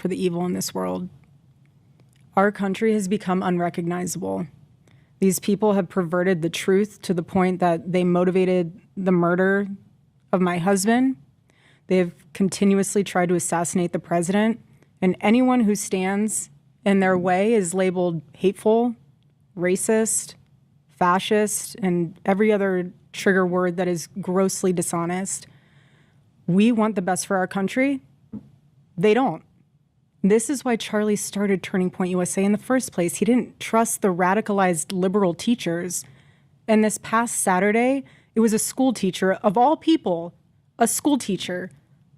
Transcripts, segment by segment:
for the evil in this world. Our country has become unrecognizable. These people have perverted the truth to the point that they motivated the murder of my husband. They have continuously tried to assassinate the president, and anyone who stands in their way is labeled hateful, racist, fascist, and every other trigger word that is grossly dishonest. We want the best for our country. They don't. This is why Charlie started Turning Point USA in the first place. He didn't trust the radicalized liberal teachers. And this past Saturday, it was a school teacher, of all people, a school teacher,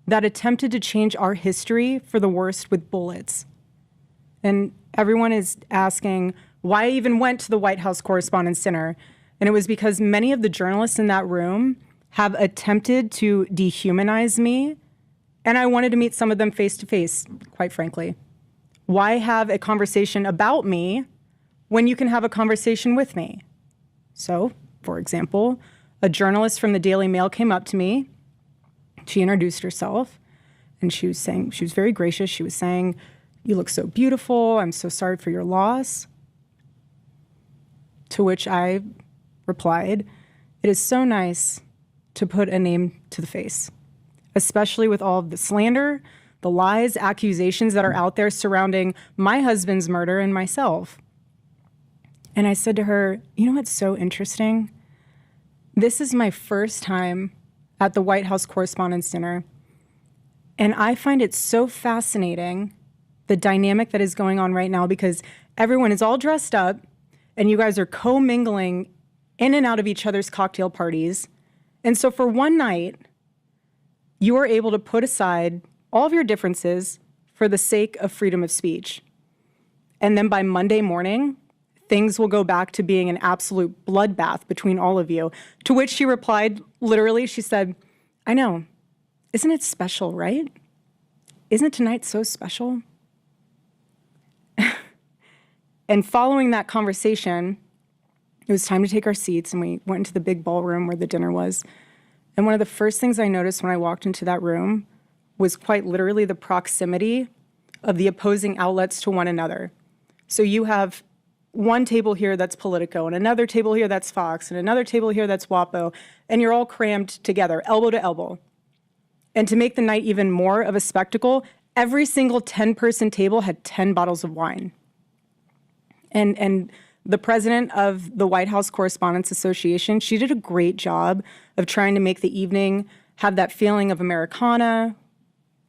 that attempted to change our history for the worst with bullets. And everyone is asking why I even went to the White House Correspondents' Dinner. And it was because many of the journalists in that room have attempted to dehumanize me, and I wanted to meet some of them face to face, quite frankly. Why have a conversation about me when you can have a conversation with me? So, for example, a journalist from the Daily Mail came up to me. She introduced herself, and she was very gracious. She was saying, "You look so beautiful. I'm so sorry for your loss." To which I replied, "It is so nice to put a name to the face, especially with all of the slander, the lies, accusations that are out there surrounding my husband's murder and myself." And I said to her, "You know what's so interesting? This is my first time at the White House Correspondents' Dinner, and I find it so fascinating, the dynamic that is going on right now, because everyone is all dressed up, and you guys are co-mingling in and out of each other's cocktail parties. And so for one night, you are able to put aside all of your differences for the sake of freedom of speech. And then by Monday morning, things will go back to being an absolute bloodbath between all of you." To which she replied, literally, she said, "I know. Isn't it special, right? Isn't tonight so special?" And following that conversation, it was time to take our seats, and we went into the big ballroom where the dinner was. And one of the first things I noticed when I walked into that room was quite literally the proximity of the opposing outlets to one another. So you have one table here that's Politico, and another table here that's Fox, and another table here that's WAPO, and you're all crammed together, elbow to elbow. And to make the night even more of a spectacle, every single 10-person table had 10 bottles of wine. And the president of the White House Correspondents Association, she did a great job of trying to make the evening have that feeling of Americana.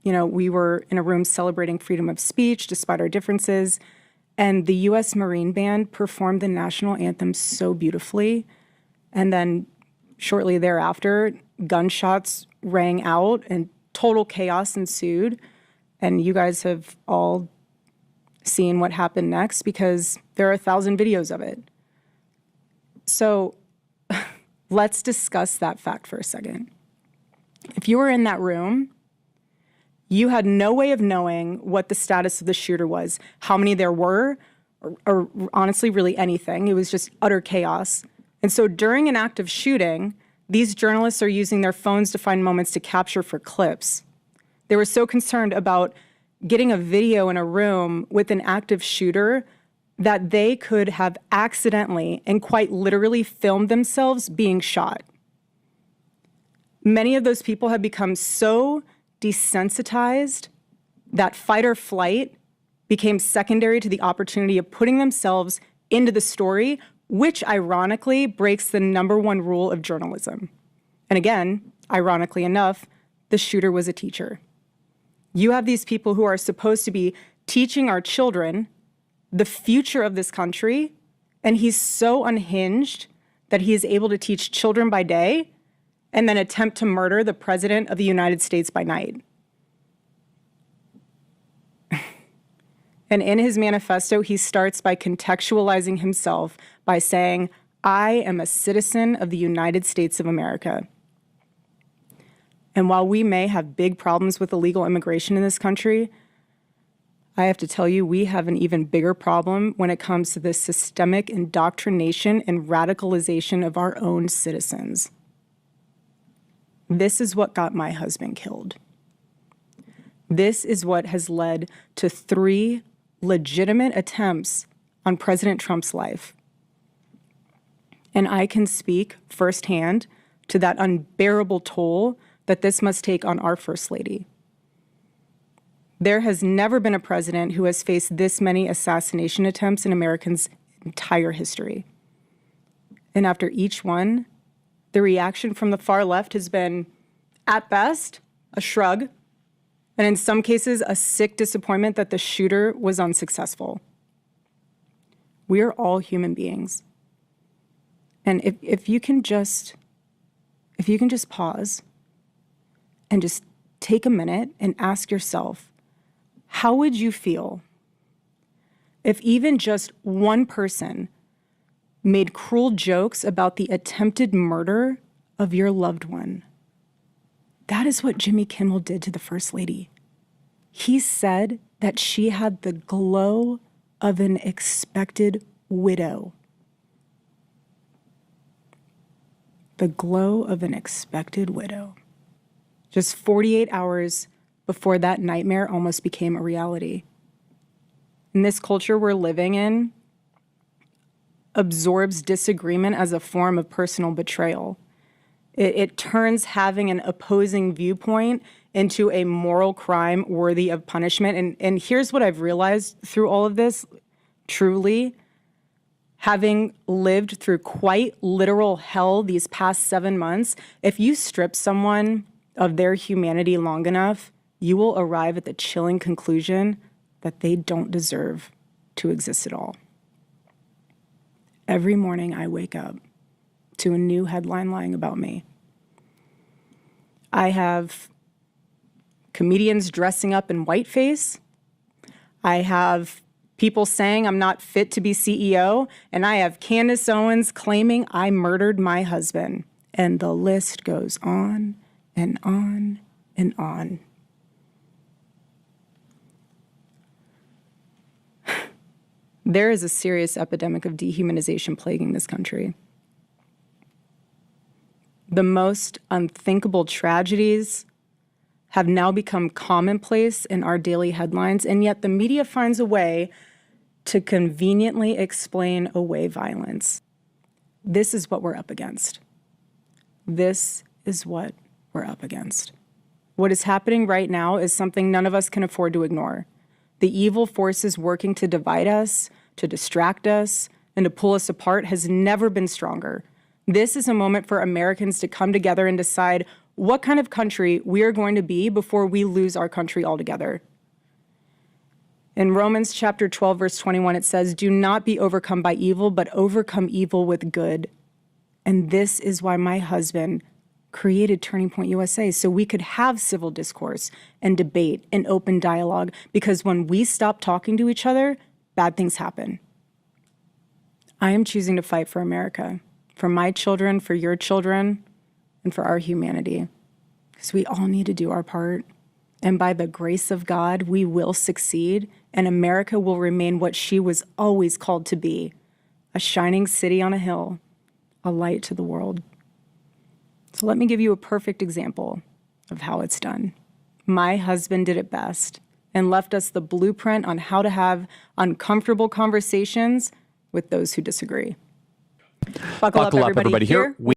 You know, we were in a room celebrating freedom of speech despite our differences. And the U.S. Marine Band performed the national anthem so beautifully. And then shortly thereafter, gunshots rang out and total chaos ensued. And you guys have all seen what happened next, because there are 1,000 videos of it. So let's discuss that fact for a second. If you were in that room, you had no way of knowing what the status of the shooter was, how many there were, or honestly, really anything. It was just utter chaos. And so during an active shooting, these journalists are using their phones to find moments to capture for clips. They were so concerned about getting a video in a room with an active shooter that they could have accidentally and quite literally filmed themselves being shot. Many of those people have become so desensitized that fight or flight became secondary to the opportunity of putting themselves into the story, which ironically breaks the #1 rule of journalism. And again, ironically enough, the shooter was a teacher. You have these people who are supposed to be teaching our children the future of this country, and he's so unhinged that he is able to teach children by day and then attempt to murder the president of the United States by night. And in his manifesto, he starts by contextualizing himself by saying, "I am a citizen of the United States of America." And while we may have big problems with illegal immigration in this country, I have to tell you, we have an even bigger problem when it comes to the systemic indoctrination and radicalization of our own citizens. This is what got my husband killed. This is what has led to 3 legitimate attempts on President Trump's life. And I can speak firsthand to that unbearable toll that this must take on our First Lady. There has never been a president who has faced this many assassination attempts in Americans' entire history. And after each one, the reaction from the far left has been, at best, a shrug, and in some cases, a sick disappointment that the shooter was unsuccessful. We are all human beings. And if you can just pause and just take a minute and ask yourself, how would you feel if even just one person made cruel jokes about the attempted murder of your loved one? That is what Jimmy Kimmel did to the First Lady. He said that she had the glow of an expected widow. The glow of an expected widow. Just 48 hours before that nightmare almost became a reality. And this culture we're living in absorbs disagreement as a form of personal betrayal. It turns having an opposing viewpoint into a moral crime worthy of punishment. And here's what I've realized through all of this, truly, having lived through quite literal hell these past 7 months, if you strip someone of their humanity long enough, you will arrive at the chilling conclusion that they don't deserve to exist at all. Every morning I wake up to a new headline lying about me. I have comedians dressing up in whiteface. I have people saying I'm not fit to be CEO, and I have Candace Owens claiming I murdered my husband. And the list goes on and on and on. There is a serious epidemic of dehumanization plaguing this country. The most unthinkable tragedies have now become commonplace in our daily headlines, and yet the media finds a way to conveniently explain away violence. This is what we're up against. This is what we're up against. What is happening right now is something none of us can afford to ignore. The evil forces working to divide us, to distract us, and to pull us apart has never been stronger. This is a moment for Americans to come together and decide what kind of country we are going to be before we lose our country altogether. In Romans chapter 12, verse 21, it says, "Do not be overcome by evil, but overcome evil with good." And this is why my husband created Turning Point USA, so we could have civil discourse and debate and open dialogue, because when we stop talking to each other, bad things happen. I am choosing to fight for America, for my children, for your children, and for our humanity, because we all need to do our part. And by the grace of God, we will succeed, and America will remain what she was always called to be, a shining city on a hill, a light to the world. So let me give you a perfect example of how it's done. My husband did it best and left us the blueprint on how to have uncomfortable conversations with those who disagree. Buckle up, everybody. Here